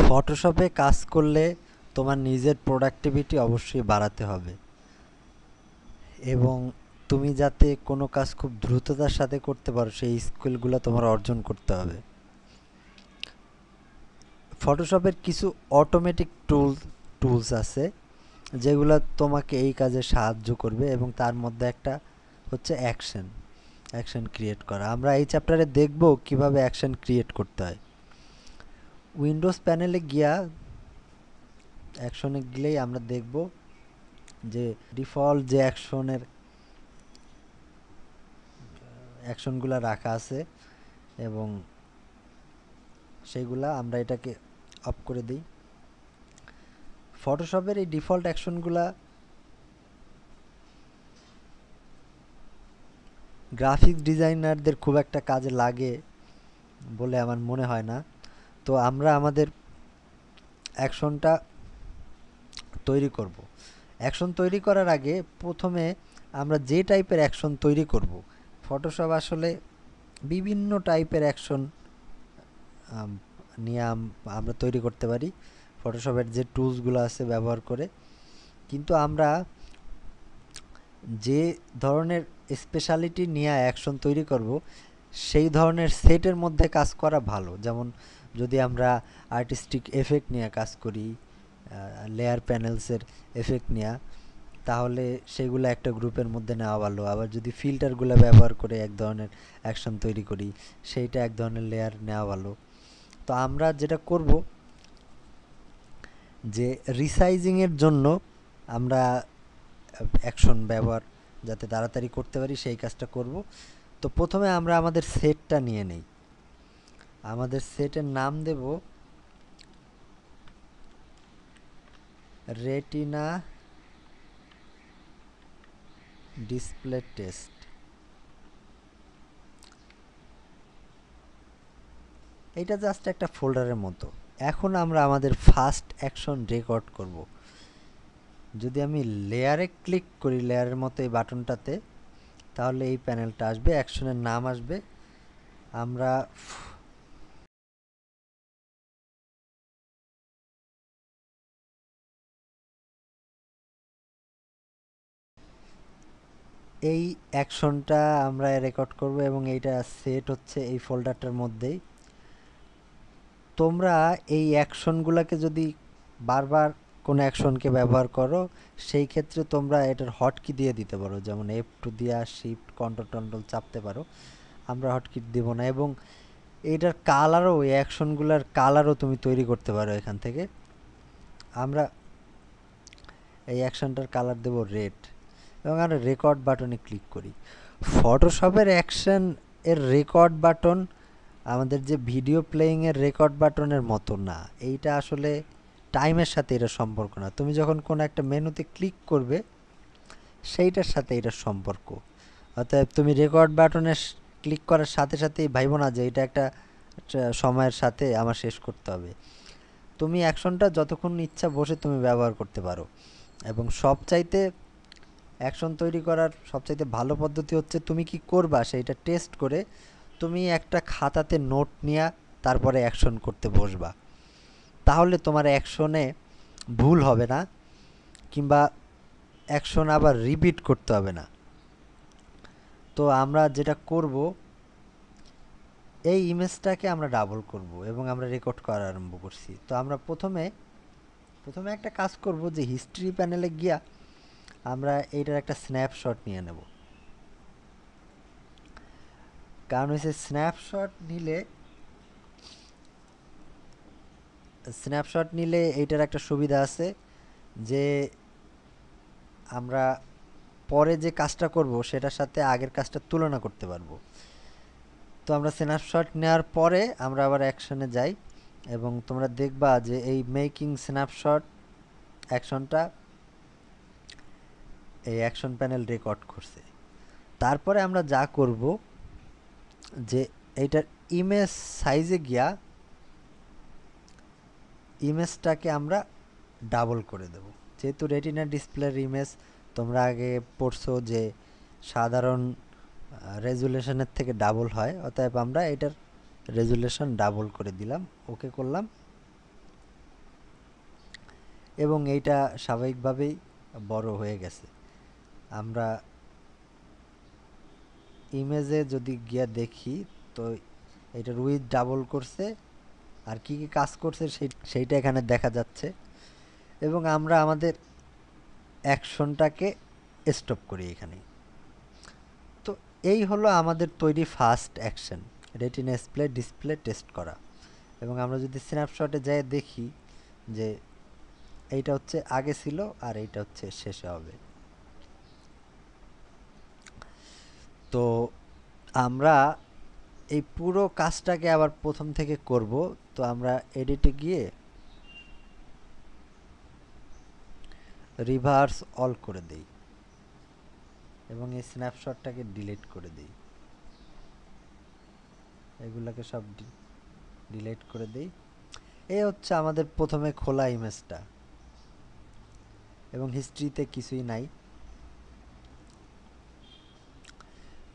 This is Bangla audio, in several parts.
ফটোশপে কাজ করলে তোমার নিজের প্রোডাক্টিভিটি অবশ্যই বাড়াতে হবে এবং তুমি যাতে কোনো কাজ খুব দ্রুততার সাথে করতে পারো সেই স্কিলগুলো তোমার অর্জন করতে হবে। ফটোশপের কিছু অটোমেটিক টুলস আছে যেগুলো তোমাকে এই কাজে সাহায্য করবে এবং তার মধ্যে একটা হচ্ছে অ্যাকশন ক্রিয়েট করা। আমরা এই চ্যাপ্টারে দেখব কিভাবে অ্যাকশন ক্রিয়েট করতে হয়। উইন্ডোজ প্যানেলে গিয়া অ্যাকশনে গেলেই আমরা দেখব যে ডিফল্ট যে অ্যাকশনগুলো রাখা আছে এবং সেইগুলা আমরা এটাকে অফ করে দিই। ফটোশপের এই ডিফল্ট অ্যাকশনগুলা গ্রাফিক্স ডিজাইনারদের খুব একটা কাজে লাগে বলে আমার মনে হয় না। তো আমরা আমাদের অ্যাকশনটা তৈরি করব। অ্যাকশন তৈরি করার আগে প্রথমে আমরা যে টাইপের অ্যাকশন তৈরি করব, ফটোশপ আসলে বিভিন্ন টাইপের অ্যাকশন নিয়ে আমরা তৈরি করতে পারি ফটোশপের যে টুলসগুলো আছে ব্যবহার করে। কিন্তু আমরা যে ধরনের স্পেশালিটি নিয়ে অ্যাকশন তৈরি করব সেই ধরনের সেটের মধ্যে কাজ করা ভালো। যেমন যদি আমরা আর্টিস্টিক এফেক্ট নিয়ে কাজ করি, লেয়ার প্যানেলসের এফেক্ট নিয়ে, তাহলে সেগুলো একটা গ্রুপের মধ্যে নেওয়া ভালো। আবার যদি ফিল্টারগুলো ব্যবহার করে এক ধরনের অ্যাকশন তৈরি করি সেইটা এক ধরনের লেয়ার নেওয়া ভালো। তো আমরা যেটা করব যে রিসাইজিংয়ের জন্য আমরা অ্যাকশন ব্যবহার যাতে তাড়াতাড়ি করতে পারি সেই কাজটা করব। তো প্রথমে আমরা আমাদের সেটটা নিয়ে নেই। আমাদের সেটের নাম দেব রেটিনা ডিসপ্লে টেস্ট। এটা জাস্ট একটা ফোল্ডারের মতো। এখন আমরা আমাদের ফার্স্ট অ্যাকশন রেকর্ড করব। যদি আমি লেয়ারে ক্লিক করি, লেয়ারের মতো এই বাটনটাতে, তাহলে এই প্যানেলটা আসবে, অ্যাকশনের নাম আসবে। আমরা এই অ্যাকশনটা আমরা রেকর্ড করব এবং এইটা সেট হচ্ছে এই ফোল্ডারটার মধ্যেই। তোমরা এই অ্যাকশনগুলোকে যদি বারবার কোনো অ্যাকশনকে ব্যবহার করো সেই ক্ষেত্রে তোমরা এটার হটকি দিয়ে দিতে পারো, যেমন F2 দিয়া শিফট কন্ট্রোল চাপতে পারো। আমরা হটকি দেব না। এবং এইটার কালারও, এই অ্যাকশনগুলোর কালারও তুমি তৈরি করতে পারো এখান থেকে। আমরা এই অ্যাকশনটার কালার দেব রেড এবং আমরা রেকর্ড বাটনে ক্লিক করি। ফটোশপের অ্যাকশন এর রেকর্ড বাটন আমাদের যে ভিডিও প্লেয়িংয়ের রেকর্ড বাটনের মতো না। এইটা আসলে টাইমের সাথে এটা সম্পর্ক না। তুমি যখন কোনো একটা মেনুতে ক্লিক করবে সেইটার সাথে এটার সম্পর্ক। অতএব তুমি রেকর্ড বাটনে ক্লিক করার সাথে সাথেই ভাইবো না যে এটা একটা সময়ের সাথে আমার শেষ করতে হবে। তুমি অ্যাকশনটা যতক্ষণ ইচ্ছা বসে তুমি ব্যবহার করতে পারো। এবং সবচাইতে অ্যাকশন তৈরি করার সবচাইতে ভালো পদ্ধতি হচ্ছে তুমি কি করবা সেইটা টেস্ট করে তুমি একটা খাতাতে নোট নিয়ে তারপরে অ্যাকশন করতে বসবা। তাহলে তোমার অ্যাকশনে ভুল হবে না কিংবা অ্যাকশন আবার রিপিট করতে হবে না। তো আমরা যেটা করব, এই ইমেজটাকে আমরা ডাবল করব এবং আমরা রেকর্ড করা আরম্ভ করছি। তো আমরা প্রথমে একটা কাজ করব যে হিস্ট্রি প্যানেলে গিয়া আমরা এইটার একটা স্ন্যাপশট নিয়ে নেব। কারণ হচ্ছে স্ন্যাপশট নিলে এইটার একটা সুবিধা আছে যে আমরা পরে যে কাজটা করব সেটার সাথে আগের কাজটা তুলনা করতে পারবো। তো আমরা স্ন্যাপশট নেওয়ার পরে আমরা আবার অ্যাকশনে যাই এবং তোমরা দেখবা যে এই মেকিং স্ন্যাপশট অ্যাকশনটা এই অ্যাকশন প্যানেল রেকর্ড করছে। তারপরে আমরা যা করব যে এইটার ইমেজ সাইজে গিয়া ইমেজটাকে আমরা ডাবল করে দেব। যেহেতু রেটিনা ডিসপ্লের ইমেজ তোমরা আগে পড়ছো যে সাধারণ রেজুলেশনের থেকে ডাবল হয়, অতএব আমরা এটার রেজুলেশন ডাবল করে দিলাম, ওকে করলাম। এবং এইটা স্বাভাবিকভাবেই বড় হয়ে গেছে। আমরা ইমেজে যদি গিয়া দেখি তো এটার উইথ ডাবল করছে আর কি কি কাজ করছে সেইটা এখানে দেখা যাচ্ছে। এবং আমরা আমাদের অ্যাকশনটাকে স্টপ করি এখানে। তো এই হলো আমাদের তৈরি first action, retina display test করা। এবং আমরা যদি স্ন্যাপশটে যাই দেখি যে এইটা হচ্ছে আগে ছিল আর এইটা হচ্ছে শেষে হবে। তো আমরা এই পুরো কাজটাকে আবার প্রথম থেকে করব। তো আমরা এডিটে গিয়ে রিভার্স অল করে দেই এবং এই স্ন্যাপশটটাকে ডিলিট করে দেই, এগুলাকে সব ডিলিট করে দেই। এই হচ্ছে আমাদের প্রথমে খোলা ইমেজটা এবং হিস্ট্রিতে কিছুই নাই।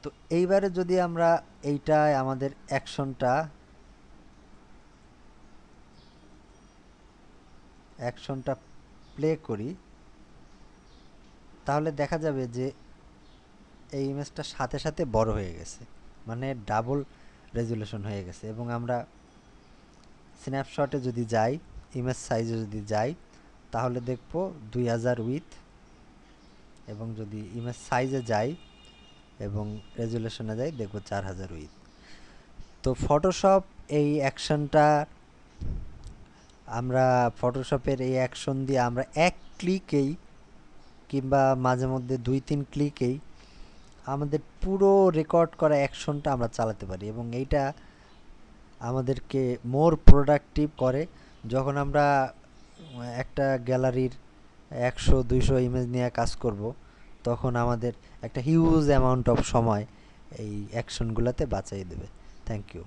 তো এইবারে যদি আমরা এইটায় আমাদের অ্যাকশনটা প্লে করি তাহলে দেখা যাবে যে এই ইমেজটা সাথে সাথে বড় হয়ে গেছে, মানে ডাবল রেজুলেশন হয়ে গেছে। এবং আমরা স্ন্যাপশটে যদি যাই, ইমেজ সাইজে যদি যাই তাহলে দেখব 2000 উইথ, এবং যদি ইমেজ সাইজে যাই এবং রেজুলেশনে যাই দেখব 4000 উইথ। তো ফটোশপ এই অ্যাকশনটা আমরা ফটোশপের এই অ্যাকশন দিয়ে আমরা এক ক্লিকেই কিংবা মাঝে মধ্যে 2-3 ক্লিকেই আমাদের পুরো রেকর্ড করা অ্যাকশনটা আমরা চালাতে পারি। এবং এইটা আমাদেরকে মোর প্রোডাক্টিভ করে। যখন আমরা একটা গ্যালারির 100-200 ইমেজ নিয়ে কাজ করব তখন আমাদের একটা হিউজ অ্যামাউন্ট অফ সময় এই অ্যাকশনগুলোতে বাঁচিয়ে দেবে। Thank you.